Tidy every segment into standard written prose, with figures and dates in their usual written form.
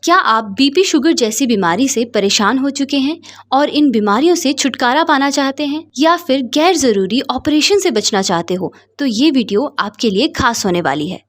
क्या आप BP sugar जैसी बीमारी से परेशान हो चुके हैं और इन बीमारियों से छुटकारा पाना चाहते हैं या फिर गैर जरूरी ऑपरेशन से बचना चाहते हो तो ये वीडियो आपके लिए खास होने वाली है।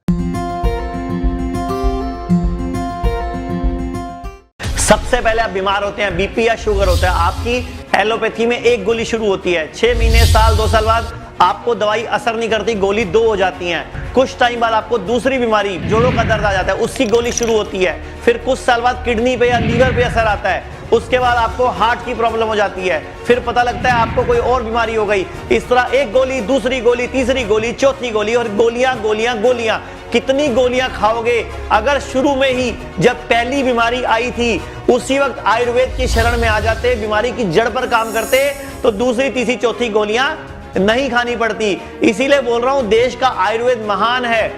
सबसे पहले आप बीमार होते हैं, बीपी या शुगर होता है, आपकी एलोपैथी में एक गोली शुरू होती है, 6 महीने साल 2 साल बाद आपको दवाई असर नहीं करती, गोली 2 हो जाती हैं। कुछ टाइम बाद आपको दूसरी बीमारी जोड़ों का दर्द आ जाता है, उसकी गोली शुरू होती है। फिर कुछ साल बाद किडनी पे या लीवर पे असर आता है, उसके बाद आपको हार्ट की प्रॉब्लम हो जाती है, फिर पता लगता है आपको कोई और बीमारी हो गई। इस तरह एक गोली, दूसरी गोली, तीसरी गोली, चौथी गोली और गोलियां गोलियां गोलियां। कितनी गोलियां खाओगे? अगर शुरू में ही जब पहली बीमारी आई थी उसी वक्त आयुर्वेद की शरण में आ जाते, बीमारी की जड़ पर काम करते, तो दूसरी तीसरी चौथी गोलियां नहीं खानी पड़ती। इसीलिए बोल रहा हूं, देश का आयुर्वेद महान है।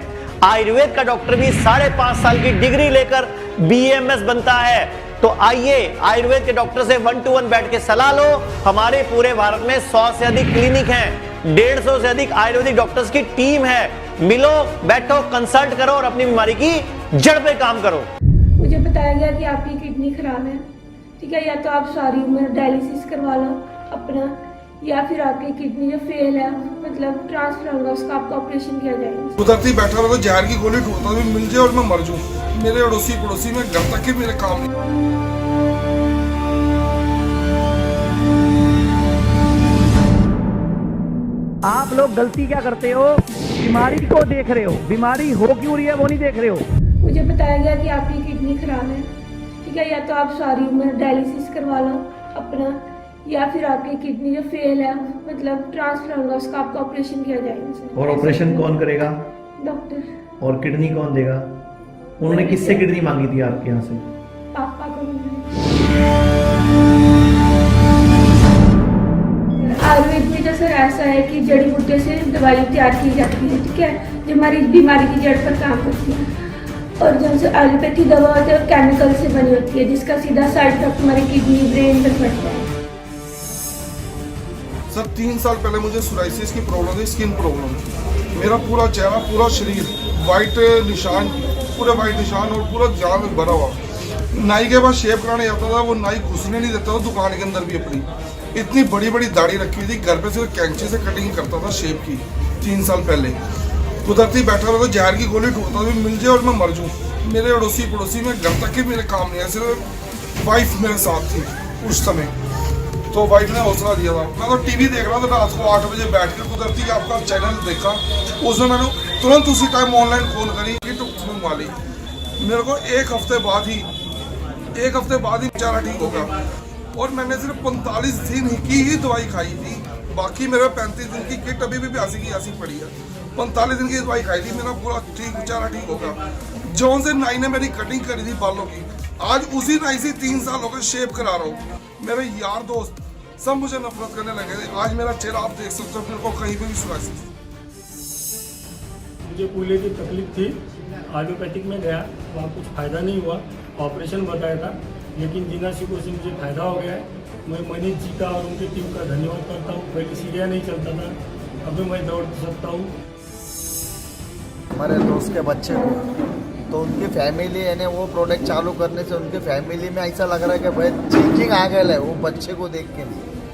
आयुर्वेद का डॉक्टर भी 5.5 साल की डिग्री लेकर BAMS बनता है। तो आइए आयुर्वेद के डॉक्टर से 1 to 1 बैठ के सलाह लो। हमारे पूरे भारत में 100 से अधिक क्लिनिक हैं, 150 से अधिक आयुर्वेदिक डॉक्टर्स की टीम है। मिलो, बैठो, कंसल्ट करो और अपनी बीमारी की जड़ पे काम करो। मुझे बताया गया कि आपकी किडनी खराब है, ठीक है, या तो आप सारी उम्र डायलिसिस करवा लो अपना, या फिर आपकी किडनी जो फेल है, मतलब ट्रांसफर होगा, उसका आपका ऑपरेशन किया जाएगा। कुदरती बैठा रहा तो जहर की गोली ढूंढता भी मिल जाए और मैं मर जाऊं। मेरे अड़ोसी पड़ोसी में घर तक के मेरे काम नहीं। आप लोग गलती क्या करते हो? बीमारी को देख रहे हो, बीमारी हो क्यों रही है वो नहीं देख रहे हो। मुझे बताया गया कि आपकी किडनी खराब है, ठीक है, या तो आप सारी उम्र डायलिसिस करवा लो अपना, या फिर आपकी किडनी जो फेल है, मतलब ट्रांसफर होगा, उसका आपका ऑपरेशन किया जाएगा। और ऑपरेशन कौन करेगा? डॉक्टर। और किडनी कौन देगा? उन्होंने किससे किडनी मांगी थी आपके यहाँ से? पापा को। आयुर्वेद में तो सर ऐसा है कि जड़ी बूटियों से दवाई तैयार की जाती है, ठीक है, जो हमारी बीमारी की जड़ पर काम करती है। और जो एलोपैथी दवा होती है वो केमिकल से बनी होती है, जिसका सीधा साइड इफेक्ट हमारी किडनी ब्रेन पर पड़ता है। सर 3 साल पहले मुझे सोराइसिस की प्रॉब्लम थी, स्किन प्रॉब्लम थी। मेरा पूरा चेहरा, पूरा शरीर वाइट निशान, पूरे वाइट निशान और पूरा जान में भरा हुआ। नाई के पास शेव कराने जाता था, वो नाई घुसने नहीं देता था दुकान के अंदर भी। अपनी इतनी बड़ी बड़ी दाढ़ी रखी हुई थी, घर पे सिर्फ कैंची से कटिंग करता था शेव की। 3 साल पहले कुदरती बैठा रहा तो जहर की गोली ढूंढता भी मिल जाए और मैं मर जाऊं। मेरे अड़ोसी पड़ोसी में घर तक के मेरे काम नहीं है, सिर्फ वाइफ मेरे साथ थी उस समय। तो वाइफ ने हौसला दिया था। मैं तो टीवी देख रहा था रात को 8 बजे बैठ कर, कुदरती आपका चैनल देखा, उसमें मैंने तुरंत उसी टाइम ऑनलाइन फोन करी कि टुक्स मंगवा ली। मेरे को एक हफ्ते बाद ही बेचारा ठीक हो गया। और मैंने सिर्फ 45 दिन की ही दवाई खाई थी, बाकी मेरा 35 दिन की किट अभी भी 82 की ऐसी पड़ी है। 45 दिन की दवाई खाई थी, मेरा पूरा बेचारा ठीक हो गया। जौन से नाई ने मेरी कटिंग करी थी बालों की, आज उसी नाई से 3 साल हो गए शेव करा रहा हूँ। मेरे यार दोस्त सब मुझे नफरत करने लगे थे। आज मेरा चेहरा आप देख सकते हो, मेरे को कहीं पे भी सोराइसिस। मुझे कूल्हे की तकलीफ थी, एलोपैथिक में गया, वहाँ कुछ फ़ायदा नहीं हुआ, ऑपरेशन बताया था, लेकिन जिना शिको से मुझे फ़ायदा हो गया है। मैं मनीष जी का और उनकी टीम का धन्यवाद करता हूँ। पहले सीढ़ियाँ नहीं चलता था, अभी मैं दौड़ सकता हूँ। हमारे दोस्त के बच्चे को तो उनकी फैमिली है ना, वो प्रोडक्ट चालू करने से उनकी फैमिली में ऐसा लग रहा है कि भाई चेंजिंग आ गया है वो बच्चे को देख के।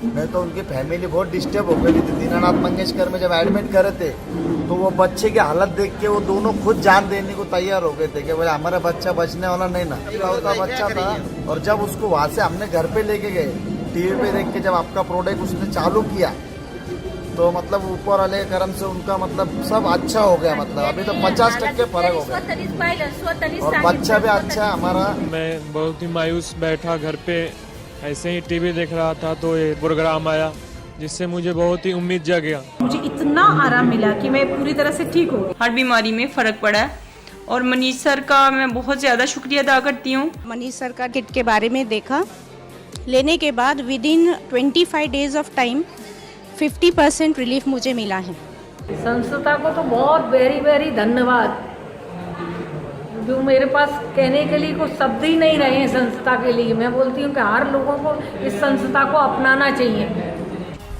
नहीं तो उनकी फैमिली बहुत डिस्टर्ब हो गई थी। दीनानाथ मंगेशकर में जब एडमिट करे थे तो वो बच्चे की हालत देख के वो दोनों खुद जान देने को तैयार हो गए थे कि भाई हमारा बच्चा बचने वाला नहीं ना। होता बच्चा था, और जब उसको वहाँ से हमने घर पे लेके गए, टीवी पे देख के जब आपका प्रोडक्ट उसने चालू किया तो मतलब ऊपर वाले कर्म से उनका मतलब सब अच्छा हो गया। मतलब अभी तो 50% फर्क हो गया और बच्चा भी अच्छा है हमारा। मैं बहुत ही मायूस बैठा घर पे, ऐसे ही टीवी देख रहा था तो ये प्रोग्राम आया, जिससे मुझे बहुत ही उम्मीद जग गया। मुझे इतना आराम मिला कि मैं पूरी तरह से ठीक हूँ। हर बीमारी में फ़र्क पड़ा है और मनीष सर का मैं बहुत ज़्यादा शुक्रिया अदा करती हूँ। मनीष सर का किट के बारे में देखा, लेने के बाद with in 25 days of time 50% relief मुझे मिला है। संस्था को तो बहुत वेरी धन्यवाद, जो मेरे पास कहने के लिए कुछ शब्द ही नहीं रहे हैं संस्था के लिए। मैं बोलती हूँ कि हर लोगों को इस संस्था को अपनाना चाहिए।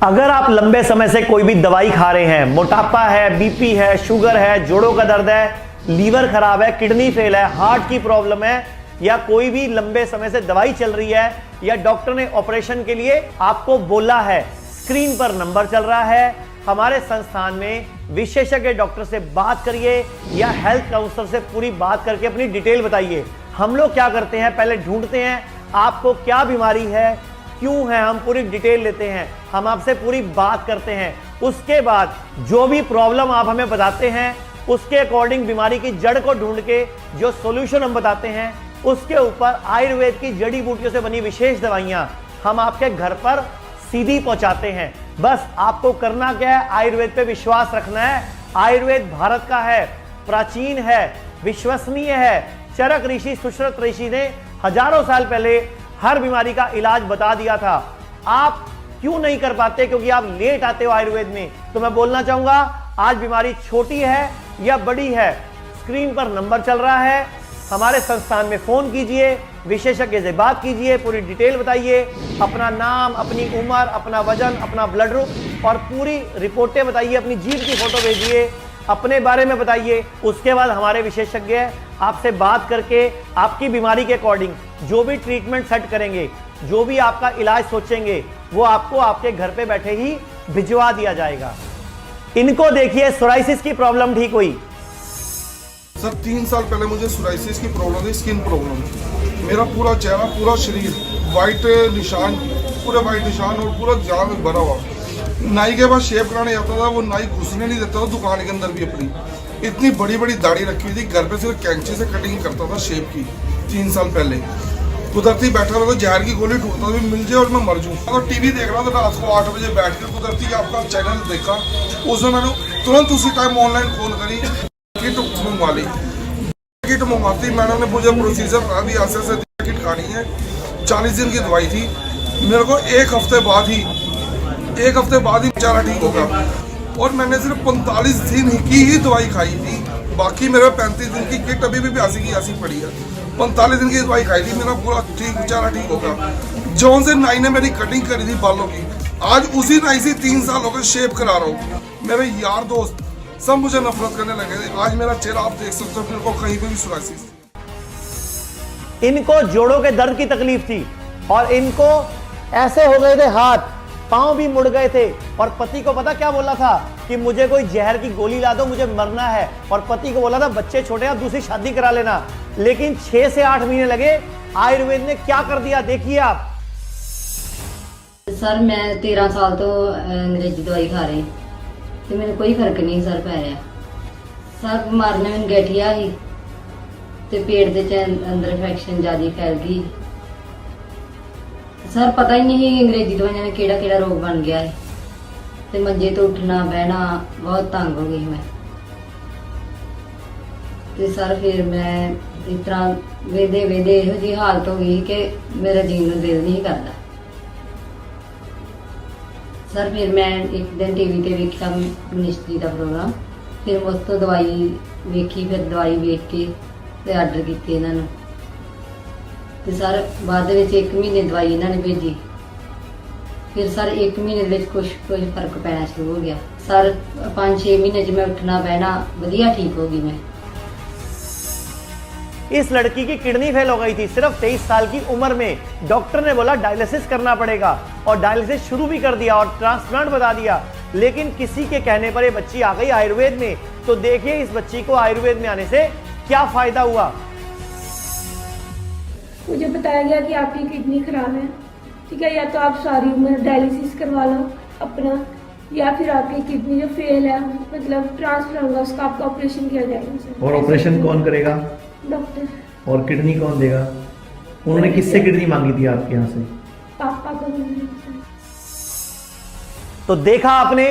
अगर आप लंबे समय से कोई भी दवाई खा रहे हैं, मोटापा है, बीपी है, शुगर है, जोड़ों का दर्द है, लीवर खराब है, किडनी फेल है, हार्ट की प्रॉब्लम है, या कोई भी लंबे समय से दवाई चल रही है या डॉक्टर ने ऑपरेशन के लिए आपको बोला है, स्क्रीन पर नंबर चल रहा है, हमारे संस्थान में विशेषज्ञ डॉक्टर से बात करिए या हेल्थ काउंसलर से पूरी बात करके अपनी डिटेल बताइए। हम लोग क्या करते हैं, पहले ढूंढते हैं आपको क्या बीमारी है, क्यों है, हम पूरी डिटेल लेते हैं, हम आपसे पूरी बात करते हैं। उसके बाद जो भी प्रॉब्लम आप हमें बताते हैं उसके अकॉर्डिंग बीमारी की जड़ को ढूंढ के जो सॉल्यूशन हम बताते हैं उसके ऊपर आयुर्वेद की जड़ी बूटियों से बनी विशेष दवाइयां हम आपके घर पर सीधी पहुंचाते हैं। बस आपको करना क्या है, आयुर्वेद पे विश्वास रखना है। आयुर्वेद भारत का है, प्राचीन है, विश्वसनीय है। चरक ऋषि, सुश्रुत ऋषि ने हजारों साल पहले हर बीमारी का इलाज बता दिया था। आप क्यों नहीं कर पाते? क्योंकि आप लेट आते हो आयुर्वेद में। तो मैं बोलना चाहूंगा, आज बीमारी छोटी है या बड़ी है, स्क्रीन पर नंबर चल रहा है, हमारे संस्थान में फोन कीजिए, विशेषज्ञ से बात कीजिए, पूरी डिटेल बताइए, अपना नाम, अपनी उम्र, अपना वजन, अपना ब्लड ग्रुप और पूरी रिपोर्टें बताइए, अपनी जीभ की फोटो भेजिए, अपने बारे में बताइए। उसके बाद हमारे विशेषज्ञ आपसे बात करके आपकी बीमारी के अकॉर्डिंग जो भी ट्रीटमेंट सेट करेंगे, जो भी आपका इलाज सोचेंगे, वो आपको आपके घर पे बैठे ही भिजवा दिया जाएगा। इनको देखिए, सोराइसिस की प्रॉब्लम ठीक हुई। सर 3 साल पहले मुझे सोराइसिस की प्रॉब्लम थी, स्किन प्रॉब्लम। मेरा पूरा चेहरा, पूरा शरीर वाइट निशान, पूरे वाइट निशान और पूरा जान में भरा हुआ। नाई के पास शेव कराने जाता था, वो नाई घुसने नहीं देता था दुकान के अंदर भी अपनी। इतनी बड़ी बड़ी दाढ़ी रखी हुई थी, घर पे सिर्फ कैंची से कटिंग करता था शेव की। 3 साल पहले कुदरती बैठा रहा था, जहर की गोली ढूंढता था, मिल जाए और मैं मर जाऊँ। तो टीवी देख रहा था रात को 8 बजे बैठ कर, कुदरती आपका चैनल देखा, उसमें मैंने तुरंत उसी टाइम ऑनलाइन फोन करी, किट मंगवा ली। किट मंगवाती मैडम ने मुझे प्रोसीजर कहा भी ऐसे किट खानी है। 40 दिन की दवाई थी, मेरे को एक हफ्ते बाद ही बेचारा ठीक होगा। और मैंने सिर्फ 45 दिन की ही दवाई खाई थी, बाकी मेरा 35 दिन की किट अभी भी ऐसी की ऐसी पड़ी है। 45 दिन की दवाई खाई थी, मेरा पूरा ठीक, बेचारा ठीक होगा। जौन से नाई ने मेरी कटिंग करी थी बालों की, आज उसी नाई से 3 साल हो गए शेव करा रहा हूँ। मेरे यार दोस्त सब मुझे नफरत करने लगे थे। आज मेरा चेहरा आप देख सकते हो, मेरे को कहीं पे भी सोराइसिस। इनको जोड़ों के दर्द की तकलीफ थी और इनको ऐसे हो गए थे, हाथ पांव भी मुड़ गए थे। और पति को पता क्या बोला था कि मुझे कोई जहर की गोली ला दो, मुझे मरना है। और पति को बोला था बच्चे छोटे हैं, दूसरी शादी करा लेना। लेकिन 6 से 8 महीने लगे, आयुर्वेद ने क्या कर दिया, देखिए आप। सर मैं 13 साल तो अंग्रेजी दवाई खा रही तो मैंने कोई फर्क नहीं सर पै रहा। सर बीमारी ने मैंने गठिया ही ते पेट दे अंदर इन्फेक्शन ज़्यादा फैल गई। सर पता ही नहीं अंग्रेजी दवाइयां ने केड़ा केड़ा रोग बन गया है ते मंजे तो उठना बहना बहुत तंग हो गई मैं। ते सर फिर मैं इस तरह वेदे वेदे ਇਹੋ ਜਿਹੀ हालत हो गई कि मेरा जीने ਨੂੰ दिल नहीं करता। सर फिर मैं एक दिन टीवी ते वेखिया मिनिस्ट्री का प्रोग्राम, फिर उस तो दवाई वेखी, फिर दवाई वेख के ते आर्डर कीते इन्हां नूं। ते सर बाद विच 1 महीने दवाई इन्हां ने भेजी। फिर सर 1 महीने विच कुछ फर्क पैना शुरू हो गया। सर 5-6 महीने च मैं उठना बहना वधिया ठीक हो गई मैं। इस लड़की की किडनी फेल हो गई थी सिर्फ 23 साल की उम्र में। डॉक्टर ने बोला डायलिसिस करना पड़ेगा और डायलिसिस शुरू भी कर दिया और ट्रांसप्लांट बता दिया। लेकिन किसी के कहने पर ये बच्ची आ गई आयुर्वेद में। तो देखिए इस बच्ची को आयुर्वेद में आने से क्या फायदा हुआ। मुझे बताया गया कि आपकी किडनी खराब है, ठीक है, या तो आप सारी उम्र डायलिसिस करवा लो अपना, या फिर आपकी किडनी जो फेल है मतलब ट्रांसफर होगा, उसका आपका ऑपरेशन किया जाएगा। और ऑपरेशन कौन करेगा? डॉक्टर। और किडनी कौन देगा? उन्होंने किससे किडनी मांगी थी आपके यहाँ से? पापा को। तो देखा आपने,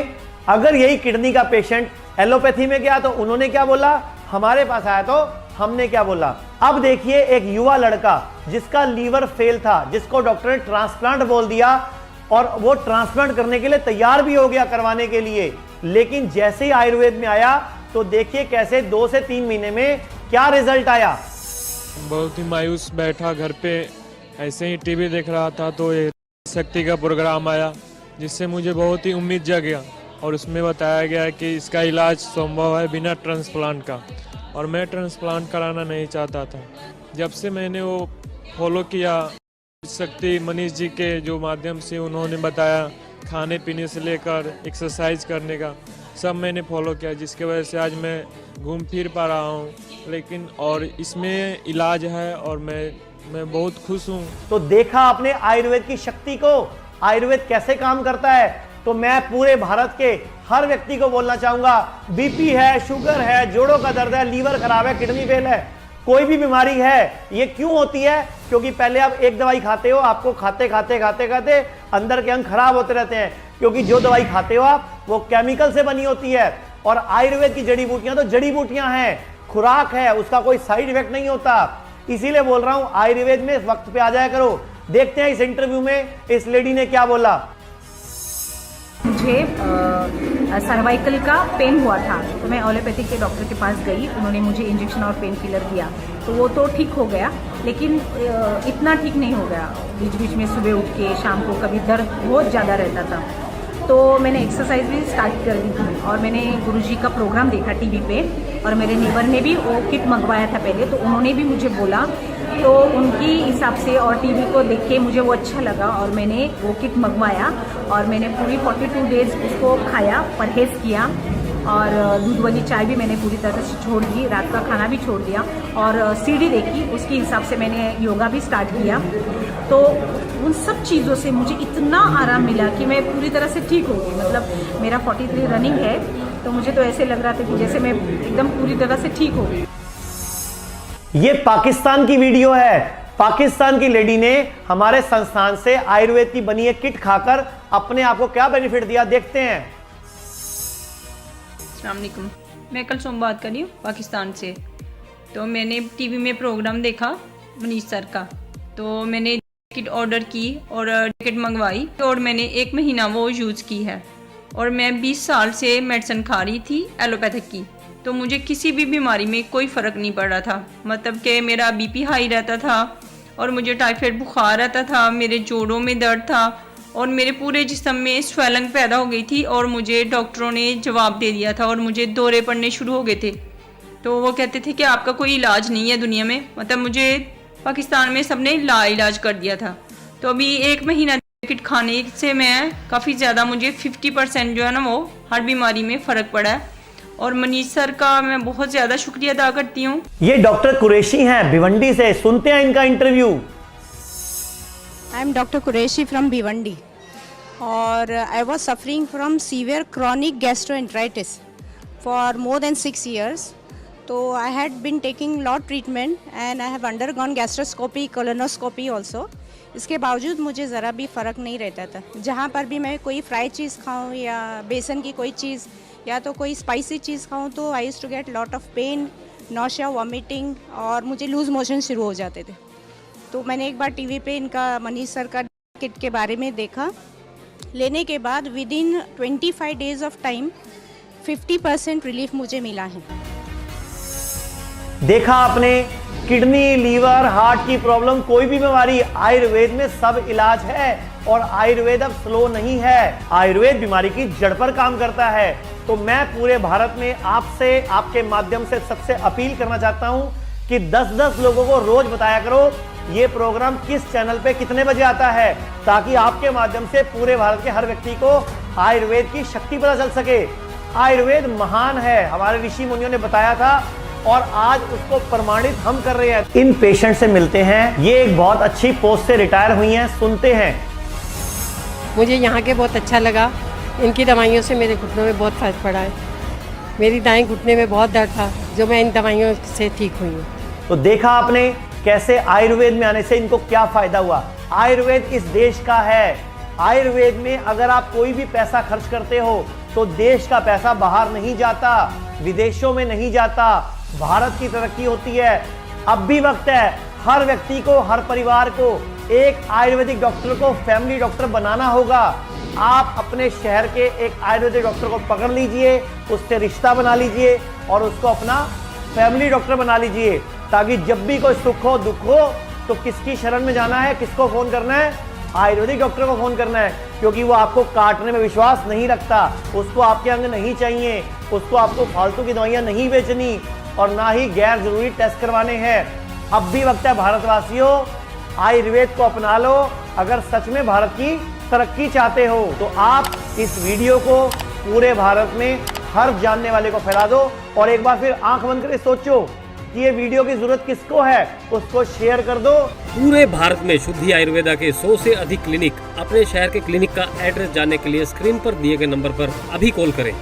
अगर यही किडनी का पेशेंट एलोपैथी में गया तो उन्होंने क्या बोला, हमारे पास आया तो हमने क्या बोला। अब देखिए एक युवा लड़का जिसका लीवर फेल था, जिसको डॉक्टर ने ट्रांसप्लांट बोल दिया और वो ट्रांसप्लांट करने के लिए तैयार भी हो गया करवाने के लिए। लेकिन जैसे ही आयुर्वेद में आया तो देखिए कैसे 2 से 3 महीने में क्या रिजल्ट आया। बहुत ही मायूस बैठा घर पे, ऐसे ही टीवी देख रहा था तो ये शक्ति का प्रोग्राम आया, जिससे मुझे बहुत ही उम्मीद जगा और उसमें बताया गया कि इसका इलाज संभव है बिना ट्रांसप्लांट का, और मैं ट्रांसप्लांट कराना नहीं चाहता था। जब से मैंने वो फॉलो किया, शक्ति मनीष जी के जो माध्यम से उन्होंने बताया, खाने पीने से लेकर एक्सरसाइज करने का सब मैंने फॉलो किया, जिसके वजह से आज मैं घूम फिर पा रहा हूँ। लेकिन और इसमें इलाज है और मैं बहुत खुश हूँ। तो देखा आपने आयुर्वेद की शक्ति को, आयुर्वेद कैसे काम करता है। तो मैं पूरे भारत के हर व्यक्ति को बोलना चाहूंगा, बीपी है, शुगर है, जोड़ों का दर्द है, लीवर खराब है, किडनी फेल है, कोई भी बीमारी है, ये क्यों होती है? क्योंकि पहले आप एक दवाई खाते हो, आपको खाते खाते अंदर के अंग खराब होते रहते हैं, क्योंकि जो दवाई खाते हो आप वो केमिकल से बनी होती है। और आयुर्वेद की जड़ी बूटियां तो जड़ी बूटियां हैं, खुराक है, उसका कोई साइड इफेक्ट नहीं होता। इसीलिए बोल रहा हूं आयुर्वेद में वक्त पे आ जाया करो। देखते हैं इस इंटरव्यू में इस लेडी ने क्या बोला। मुझे सर्वाइकल का पेन हुआ था, तो मैं एलोपैथिक के डॉक्टर के पास गई। उन्होंने मुझे इंजेक्शन और पेन किलर दिया, तो वो तो ठीक हो गया, लेकिन इतना ठीक नहीं हो गया। बीच बीच में सुबह उठ के शाम को कभी दर्द बहुत ज़्यादा रहता था। तो मैंने एक्सरसाइज भी स्टार्ट कर दी थी, और मैंने गुरुजी का प्रोग्राम देखा टीवी पे, और मेरे नेबर ने भी वो किट मंगवाया था पहले, तो उन्होंने भी मुझे बोला, तो उनकी हिसाब से और टीवी को देख के मुझे वो अच्छा लगा, और मैंने वो किट मंगवाया, और मैंने पूरी 42 डेज उसको खाया, परहेज़ किया, और दूध वाली चाय भी मैंने पूरी तरह से छोड़ दी, रात का खाना भी छोड़ दिया, और सीढ़ी देखी, उसके हिसाब से मैंने योगा भी स्टार्ट किया। तो उन सब चीज़ों से मुझे इतना आराम मिला कि मैं पूरी तरह से ठीक हो गई। मतलब मेरा 43 रनिंग है, तो मुझे तो ऐसे लग रहा था कि जैसे मैं एकदम पूरी तरह से ठीक हो गई। ये पाकिस्तान की वीडियो है। पाकिस्तान की लेडी ने हमारे संस्थान से आयुर्वेद की बनी एक किट खाकर अपने आप को क्या बेनिफिट दिया, देखते हैं। अस्सलाम वालेकुम, मैं कल सोम बात कर रही हूँ पाकिस्तान से। तो मैंने टीवी में प्रोग्राम देखा मनीष सर का, तो मैंने किट ऑर्डर की और किट मंगवाई, और मैंने 1 महीना वो यूज़ की है। और मैं 20 साल से मेडिसिन खा रही थी एलोपैथिक की, तो मुझे किसी भी बीमारी में कोई फ़र्क नहीं पड़ रहा था। मतलब कि मेरा बीपी हाई रहता था, और मुझे टाइफाइड बुखार रहता था, मेरे जोड़ों में दर्द था, और मेरे पूरे जिस्म में स्वेलिंग पैदा हो गई थी, और मुझे डॉक्टरों ने जवाब दे दिया था, और मुझे दौरे पड़ने शुरू हो गए थे। तो वो कहते थे कि आपका कोई इलाज नहीं है दुनिया में। मतलब मुझे पाकिस्तान में सबने लाइलाज कर दिया था। तो अभी 1 महीना किट खाने से मैं काफ़ी ज़्यादा, मुझे 50% जो है ना वो हर बीमारी में फ़र्क पड़ा है, और मनीष सर का मैं बहुत ज़्यादा शुक्रिया अदा करती हूँ। ये डॉक्टर कुरैशी हैं भिवंडी से, सुनते हैं इनका interview. I am doctor Qureshi from Bhiwandi, और I was suffering from severe chronic gastroenteritis for more than 6 years. So I had been taking lot treatment and I have undergone gastroscopy, colonoscopy also. इसके बावजूद मुझे ज़रा भी फ़र्क नहीं रहता था। जहाँ पर भी मैं कोई फ्राई चीज़ खाऊँ या बेसन की कोई चीज़ या तो कोई स्पाइसी चीज़ खाऊँ, तो I used to get lot of pain, nausea, vomiting, और मुझे लूज़ मोशन शुरू हो जाते थे। तो मैंने एक बार टीवी पे इनका मनीष सर का किट के बारे में देखा। लेने के बाद with in 25 days of time 50% relief मुझे मिला है। देखा आपने, किडनी, लीवर, हार्ट की प्रॉब्लम, कोई भी बीमारी, आयुर्वेद में सब इलाज है। और आयुर्वेद अब स्लो नहीं है, आयुर्वेद बीमारी की जड़ पर काम करता है। तो मैं पूरे भारत में आपसे, आपके माध्यम से सबसे अपील करना चाहता हूं कि 10-10 लोगों को रोज बताया करो ये प्रोग्राम किस चैनल पे कितने बजे आता है, ताकि आपके माध्यम से पूरे भारत के हर व्यक्ति को आयुर्वेद की शक्ति पता चल सके। आयुर्वेद महान है, हमारे ऋषि मुनियों ने बताया था, और आज उसको प्रमाणित हम कर रहे हैं। इन पेशेंट से मिलते हैं, ये एक बहुत अच्छी पोस्ट से रिटायर हुई हैं, सुनते हैं। मुझे यहाँ के बहुत अच्छा लगा, इनकी दवाइयों से मेरे घुटनों में बहुत फर्क पड़ा है। मेरी दाएं घुटने में बहुत दर्द था, जो मैं इन दवाइयों से ठीक हुई हूँ। तो देखा आपने कैसे आयुर्वेद में आने से इनको क्या फायदा हुआ। आयुर्वेद इस देश का है। आयुर्वेद में अगर आप कोई भी पैसा खर्च करते हो तो देश का पैसा बाहर नहीं जाता, विदेशों में नहीं जाता, भारत की तरक्की होती है। अब भी वक्त है, हर व्यक्ति को, हर परिवार को एक आयुर्वेदिक डॉक्टर को फैमिली डॉक्टर बनाना होगा। आप अपने शहर के एक आयुर्वेदिक डॉक्टर को पकड़ लीजिए, उससे रिश्ता बना लीजिए और उसको अपना फैमिली डॉक्टर बना लीजिए, ताकि जब भी कोई सुख हो, दुख हो, तो किसकी शरण में जाना है, किसको फोन करना है, आयुर्वेदिक डॉक्टर को फोन करना है, क्योंकि वो आपको काटने में विश्वास नहीं रखता, उसको आपके अंग नहीं चाहिए, उसको आपको फालतू की दवाइयां नहीं बेचनी और ना ही गैर जरूरी टेस्ट करवाने हैं। अब भी वक्त है भारतवासियों, आयुर्वेद को अपना लो। अगर सच में भारत की तरक्की चाहते हो तो आप इस वीडियो को पूरे भारत में हर जानने वाले को फैला दो और एक बार फिर आंख बंद करके सोचो कि ये वीडियो की जरूरत किसको है, उसको शेयर कर दो। पूरे भारत में शुद्धि आयुर्वेदा के 100 से अधिक क्लिनिक। अपने शहर के क्लिनिक का एड्रेस जानने के लिए स्क्रीन पर दिए गए नंबर पर अभी कॉल करें।